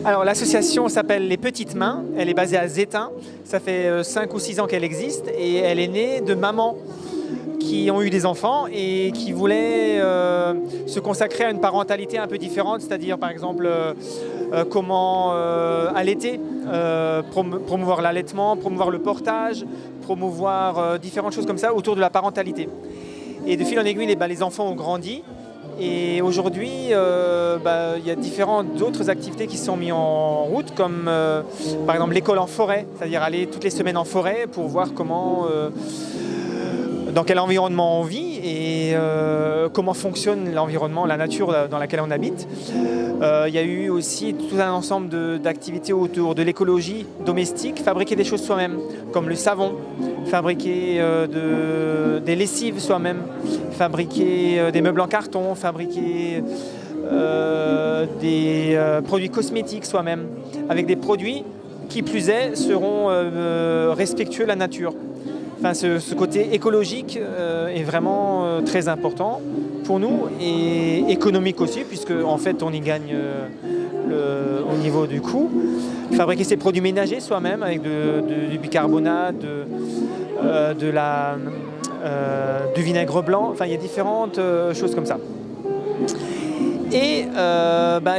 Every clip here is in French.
Alors l'association s'appelle Les Petites Mains, elle est basée à Zétain, ça fait 5 ou 6 ans qu'elle existe et elle est née de mamans qui ont eu des enfants et qui voulaient se consacrer à une parentalité un peu différente, c'est-à-dire par exemple comment allaiter, promouvoir l'allaitement, promouvoir le portage, promouvoir différentes choses comme ça autour de la parentalité. Et de fil en aiguille, les enfants ont grandi. Et aujourd'hui, il y a différentes autres activités qui se sont mises en route, comme par exemple l'école en forêt, c'est-à-dire aller toutes les semaines en forêt pour voir dans quel environnement on vit et comment fonctionne l'environnement, la nature dans laquelle on habite. Il y a eu aussi tout un ensemble d'activités autour de l'écologie domestique, fabriquer des choses soi-même, comme le savon, fabriquer des lessives soi-même, fabriquer des meubles en carton, fabriquer des produits cosmétiques soi-même, avec des produits qui plus est seront respectueux de la nature. Enfin, ce côté écologique est vraiment très important pour nous et économique aussi, puisque en fait on y gagne au niveau du coût. Fabriquer ses produits ménagers soi-même avec du bicarbonate, du vinaigre blanc, enfin il y a différentes choses comme ça. Et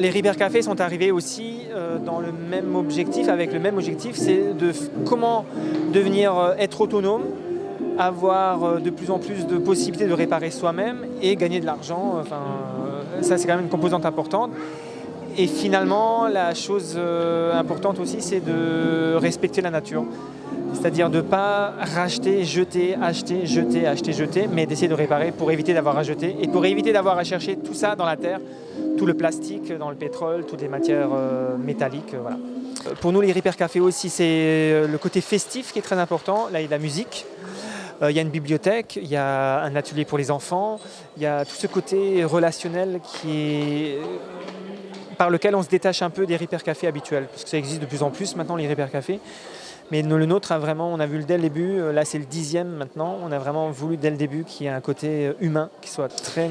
les Ripper Café sont arrivés aussi dans le même objectif, avec le même objectif, c'est de comment devenir être autonome, avoir de plus en plus de possibilités de réparer soi-même et gagner de l'argent. Ça c'est quand même une composante importante. Et finalement, la chose importante aussi, c'est de respecter la nature. C'est-à-dire de ne pas racheter, jeter, acheter, jeter, mais d'essayer de réparer pour éviter d'avoir à jeter et pour éviter d'avoir à chercher tout ça dans la terre, tout le plastique, dans le pétrole, toutes les matières métalliques. Voilà. Pour nous, les Ripper Café aussi, c'est le côté festif qui est très important. Là, il y a de la musique, il y a une bibliothèque, il y a un atelier pour les enfants, il y a tout ce côté relationnel par lequel on se détache un peu des Ripper Café habituels, parce que ça existe de plus en plus maintenant, les Ripper Café. Mais le nôtre on a vu dès le début, là c'est le 10e maintenant, on a vraiment voulu dès le début qu'il y ait un côté humain qui soit très...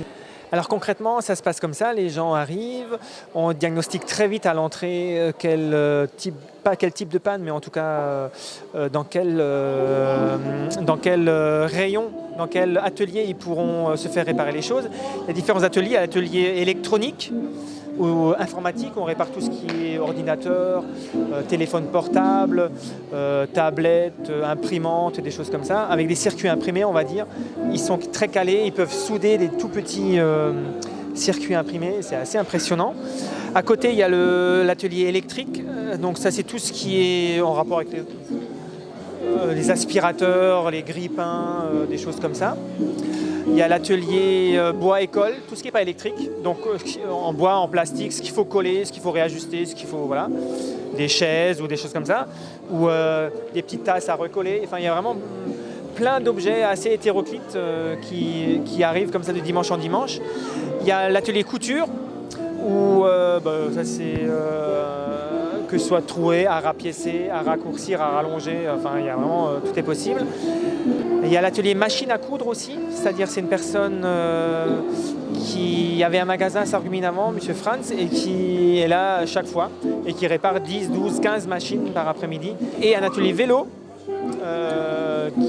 Alors concrètement, ça se passe comme ça, les gens arrivent, on diagnostique très vite à l'entrée pas quel type de panne, mais en tout cas dans quel rayon, dans quel atelier ils pourront se faire réparer les choses. Il y a différents ateliers, l'atelier électronique, ou informatique, on répare tout ce qui est ordinateur, téléphone portable, tablette, imprimante, des choses comme ça, avec des circuits imprimés, on va dire. Ils sont très calés, ils peuvent souder des tout petits circuits imprimés, c'est assez impressionnant. À côté, il y a l'atelier électrique, donc ça c'est tout ce qui est en rapport avec les aspirateurs, les grille-pains, des choses comme ça. Il y a l'atelier bois école, tout ce qui n'est pas électrique, donc en bois, en plastique, ce qu'il faut coller, ce qu'il faut réajuster, ce qu'il faut, voilà, des chaises ou des choses comme ça, ou des petites tasses à recoller. Enfin, il y a vraiment plein d'objets assez hétéroclites qui arrivent comme ça de dimanche en dimanche. Il y a l'atelier couture, où ça c'est que ce soit troué, à rapiécer, à raccourcir, à rallonger, enfin il y a vraiment tout est possible. Il y a l'atelier machine à coudre aussi, c'est-à-dire c'est une personne qui avait un magasin à Sarreguemines avant, M. Franz, et qui est là chaque fois et qui répare 10, 12, 15 machines par après-midi. Et un atelier vélo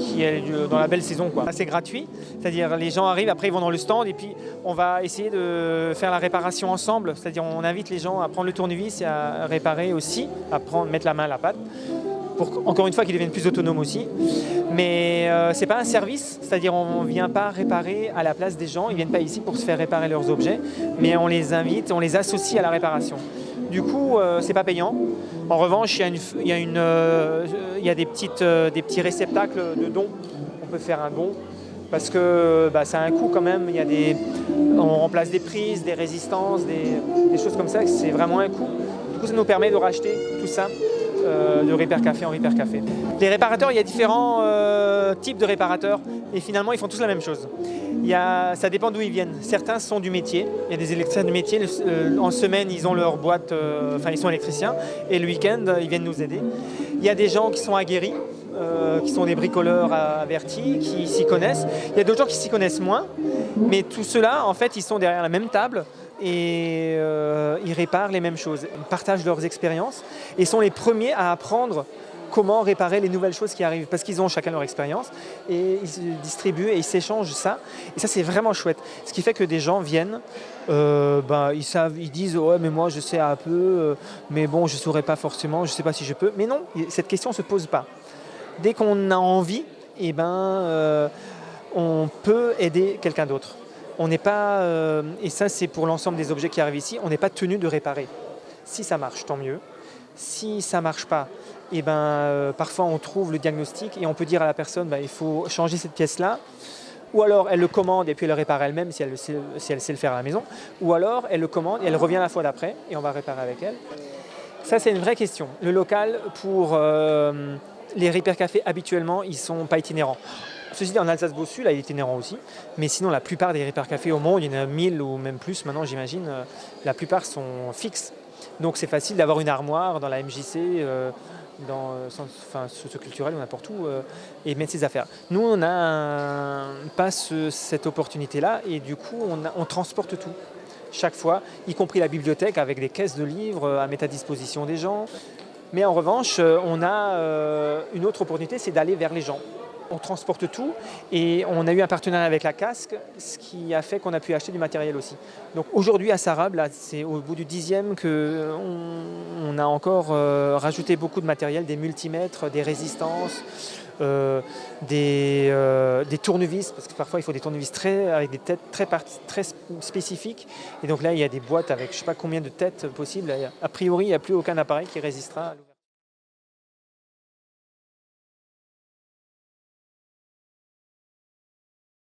qui est dans la belle saison, quoi. C'est gratuit, c'est-à-dire les gens arrivent, après ils vont dans le stand et puis on va essayer de faire la réparation ensemble, c'est-à-dire on invite les gens à prendre le tournevis et à réparer aussi, mettre la main à la pâte, pour encore une fois qu'ils deviennent plus autonomes aussi. Mais c'est pas un service, c'est-à-dire on ne vient pas réparer à la place des gens, ils ne viennent pas ici pour se faire réparer leurs objets, mais on les invite, on les associe à la réparation. Du coup, c'est pas payant. En revanche, il y a des petits réceptacles de dons. On peut faire un don parce que ça a un coût quand même. On remplace des prises, des résistances, des choses comme ça. C'est vraiment un coût. Du coup, ça nous permet de racheter tout ça de Ripper Café en Ripper Café. Les réparateurs, il y a différents types de réparateurs et finalement, ils font tous la même chose. Ça dépend d'où ils viennent. Certains sont du métier. Il y a des électriciens du métier. En semaine, ils ont leur boîte, ils sont électriciens. Et le week-end, ils viennent nous aider. Il y a des gens qui sont aguerris, qui sont des bricoleurs avertis, qui s'y connaissent. Il y a d'autres gens qui s'y connaissent moins. Mais tous ceux-là, en fait, ils sont derrière la même table et ils réparent les mêmes choses. Ils partagent leurs expériences et sont les premiers à apprendre comment réparer les nouvelles choses qui arrivent, parce qu'ils ont chacun leur expérience et ils se distribuent et ils s'échangent ça. Et ça, c'est vraiment chouette. Ce qui fait que des gens viennent, ils disent ouais, mais moi je sais un peu, mais bon, je ne saurais pas forcément, je ne sais pas si je peux. Mais non, cette question ne se pose pas. Dès qu'on a envie, on peut aider quelqu'un d'autre. On n'est pas, et ça c'est pour l'ensemble des objets qui arrivent ici, on n'est pas tenu de réparer. Si ça marche, tant mieux. Si ça ne marche pas, parfois on trouve le diagnostic et on peut dire à la personne il faut changer cette pièce-là. Ou alors elle le commande et puis elle le répare elle-même si elle sait le faire à la maison. Ou alors elle le commande et elle revient la fois d'après et on va réparer avec elle. Ça c'est une vraie question. Le local, pour les Repair Cafés habituellement, ils ne sont pas itinérants. Ceci dit, en Alsace-Bossu, là, il est itinérant aussi. Mais sinon, la plupart des Repair Cafés au monde, il y en a 1000 ou même plus maintenant, j'imagine, la plupart sont fixes. Donc c'est facile d'avoir une armoire dans la MJC, dans socio-culturel ou n'importe où, et mettre ses affaires. Nous, on n'a pas cette opportunité-là et du coup, on transporte tout. Chaque fois, y compris la bibliothèque avec des caisses de livres à mettre à disposition des gens. Mais en revanche, on a une autre opportunité, c'est d'aller vers les gens. On transporte tout et on a eu un partenariat avec la Casque, ce qui a fait qu'on a pu acheter du matériel aussi. Donc aujourd'hui à Sarrab, là, c'est au bout du 10e qu'on a encore rajouté beaucoup de matériel, des multimètres, des résistances, des tournevis, parce que parfois il faut des tournevis avec des têtes très spécifiques. Et donc là il y a des boîtes avec je ne sais pas combien de têtes possibles. A priori il n'y a plus aucun appareil qui résistera.